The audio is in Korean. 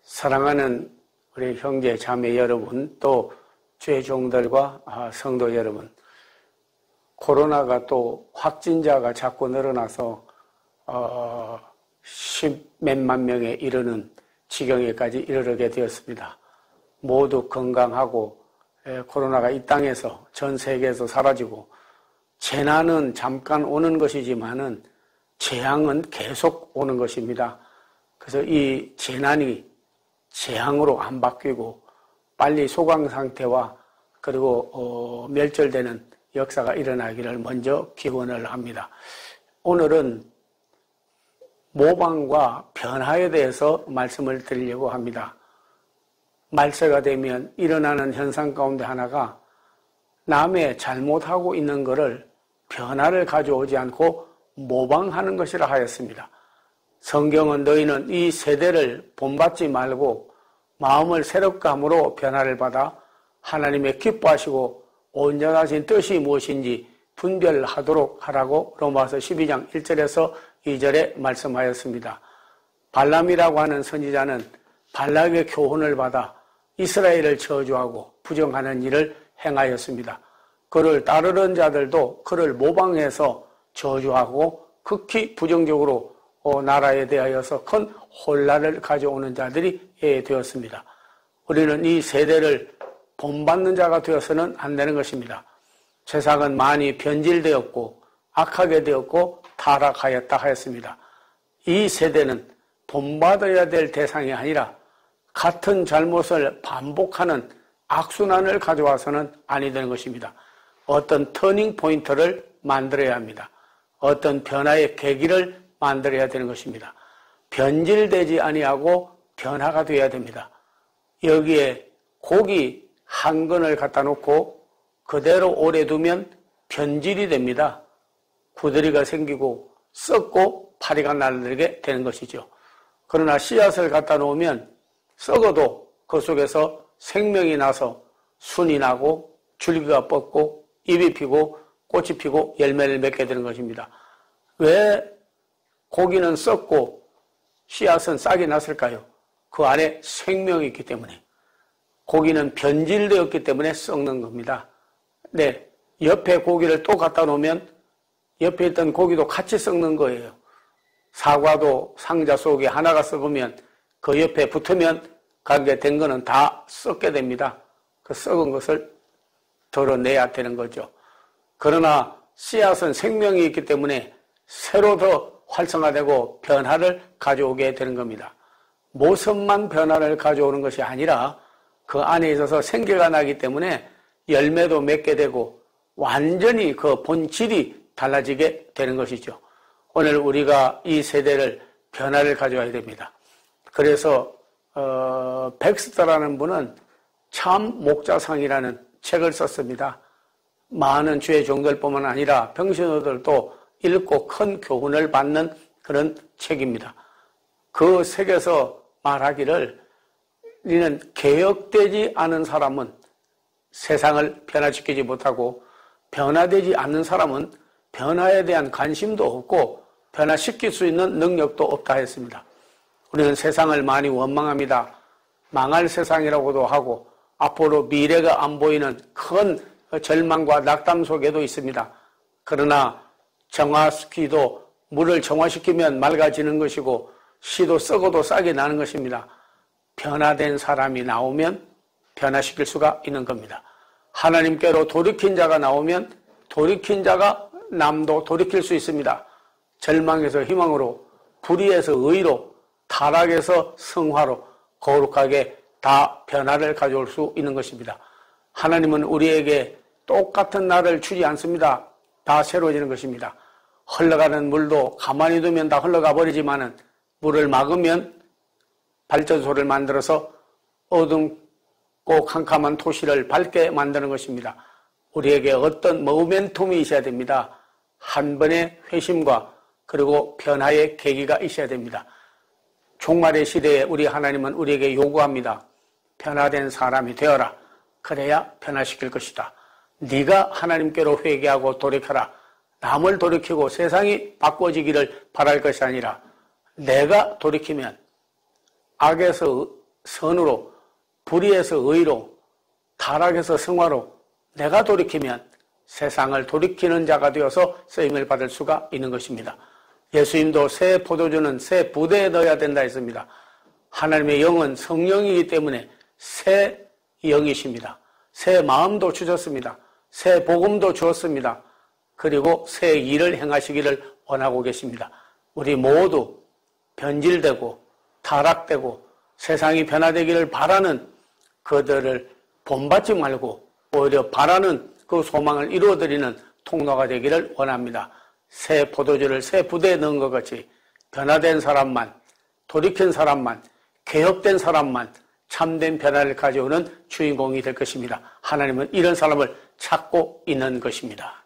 사랑하는 우리 형제 자매 여러분, 또 주의 종들과 성도 여러분, 코로나가 또 확진자가 자꾸 늘어나서 10몇만 명에 이르는 지경에까지 이르게 되었습니다. 모두 건강하고 코로나가 이 땅에서 전 세계에서 사라지고, 재난은 잠깐 오는 것이지만은 재앙은 계속 오는 것입니다. 그래서 이 재난이 재앙으로 안 바뀌고 빨리 소강 상태와 그리고 멸절되는 역사가 일어나기를 먼저 기원을 합니다. 오늘은 모방과 변화에 대해서 말씀을 드리려고 합니다. 말세가 되면 일어나는 현상 가운데 하나가 남의 잘못하고 있는 것을 변화를 가져오지 않고 모방하는 것이라 하였습니다. 성경은 너희는 이 세대를 본받지 말고 마음을 새롭게 함으로 변화를 받아 하나님의 기뻐하시고 온전하신 뜻이 무엇인지 분별하도록 하라고 로마서 12장 1절에서 2절에 말씀하였습니다. 발람이라고 하는 선지자는 발락의 교훈을 받아 이스라엘을 저주하고 부정하는 일을 행하였습니다. 그를 따르는 자들도 그를 모방해서 저주하고 극히 부정적으로 나라에 대하여서 큰 혼란을 가져오는 자들이 되었습니다. 우리는 이 세대를 본받는 자가 되어서는 안 되는 것입니다. 세상은 많이 변질되었고 악하게 되었고 타락하였다 하였습니다. 이 세대는 본받아야 될 대상이 아니라 같은 잘못을 반복하는 악순환을 가져와서는 아니 되는 것입니다. 어떤 터닝 포인트를 만들어야 합니다. 어떤 변화의 계기를 만들어야 되는 것입니다. 변질되지 아니하고 변화가 되어야 됩니다. 여기에 고기 한 근을 갖다 놓고 그대로 오래 두면 변질이 됩니다. 구더리가 생기고 썩고 파리가 날리게 되는 것이죠. 그러나 씨앗을 갖다 놓으면 썩어도 그 속에서 생명이 나서 순이 나고 줄기가 뻗고 잎이 피고 꽃이 피고 열매를 맺게 되는 것입니다. 왜 고기는 썩고 씨앗은 싹이 났을까요? 그 안에 생명이 있기 때문에. 고기는 변질되었기 때문에 썩는 겁니다. 네, 옆에 고기를 또 갖다 놓으면 옆에 있던 고기도 같이 썩는 거예요. 사과도 상자 속에 하나가 썩으면 그 옆에 붙으면 가게 된 거는 다 썩게 됩니다. 그 썩은 것을 덜어내야 되는 거죠. 그러나 씨앗은 생명이 있기 때문에 새로 더 활성화되고 변화를 가져오게 되는 겁니다. 모습만 변화를 가져오는 것이 아니라 그 안에 있어서 생기가 나기 때문에 열매도 맺게 되고 완전히 그 본질이 달라지게 되는 것이죠. 오늘 우리가 이 세대를 변화를 가져와야 됩니다. 그래서 백스터라는 분은 참 목자상이라는 책을 썼습니다. 많은 주의 종들뿐만 아니라 평신도들도 읽고 큰 교훈을 받는 그런 책입니다. 그 책에서 말하기를 이는 개혁되지 않은 사람은 세상을 변화시키지 못하고 변화되지 않는 사람은 변화에 대한 관심도 없고 변화시킬 수 있는 능력도 없다 했습니다. 우리는 세상을 많이 원망합니다. 망할 세상이라고도 하고 앞으로 미래가 안 보이는 큰 절망과 낙담 속에도 있습니다. 그러나 정화시키도 물을 정화시키면 맑아지는 것이고 씨도 썩어도 싹이 나는 것입니다. 변화된 사람이 나오면 변화시킬 수가 있는 겁니다. 하나님께로 돌이킨 자가 나오면 돌이킨 자가 남도 돌이킬 수 있습니다. 절망에서 희망으로, 불의에서 의로, 타락에서 성화로 거룩하게 다 변화를 가져올 수 있는 것입니다. 하나님은 우리에게 똑같은 날을 주지 않습니다. 다 새로워지는 것입니다. 흘러가는 물도 가만히 두면 다 흘러가 버리지만은 물을 막으면 발전소를 만들어서 어둡고 캄캄한 도시를 밝게 만드는 것입니다. 우리에게 어떤 모멘텀이 있어야 됩니다. 한 번의 회심과 그리고 변화의 계기가 있어야 됩니다. 종말의 시대에 우리 하나님은 우리에게 요구합니다. 변화된 사람이 되어라. 그래야 변화시킬 것이다. 네가 하나님께로 회개하고 돌이켜라. 남을 돌이키고 세상이 바꿔지기를 바랄 것이 아니라 내가 돌이키면 악에서 선으로, 불의에서 의로, 타락에서 성화로 내가 돌이키면 세상을 돌이키는 자가 되어서 쓰임을 받을 수가 있는 것입니다. 예수님도 새 포도주는 새 부대에 넣어야 된다 했습니다. 하나님의 영은 성령이기 때문에 새 영이십니다. 새 마음도 주셨습니다. 새 복음도 주었습니다. 그리고 새 일을 행하시기를 원하고 계십니다. 우리 모두 변질되고 타락되고 세상이 변화되기를 바라는 그들을 본받지 말고 오히려 바라는 그 소망을 이루어드리는 통로가 되기를 원합니다. 새 포도주를 새 부대에 넣은 것 같이 변화된 사람만, 돌이킨 사람만, 개혁된 사람만 참된 변화를 가져오는 주인공이 될 것입니다. 하나님은 이런 사람을 찾고 있는 것입니다.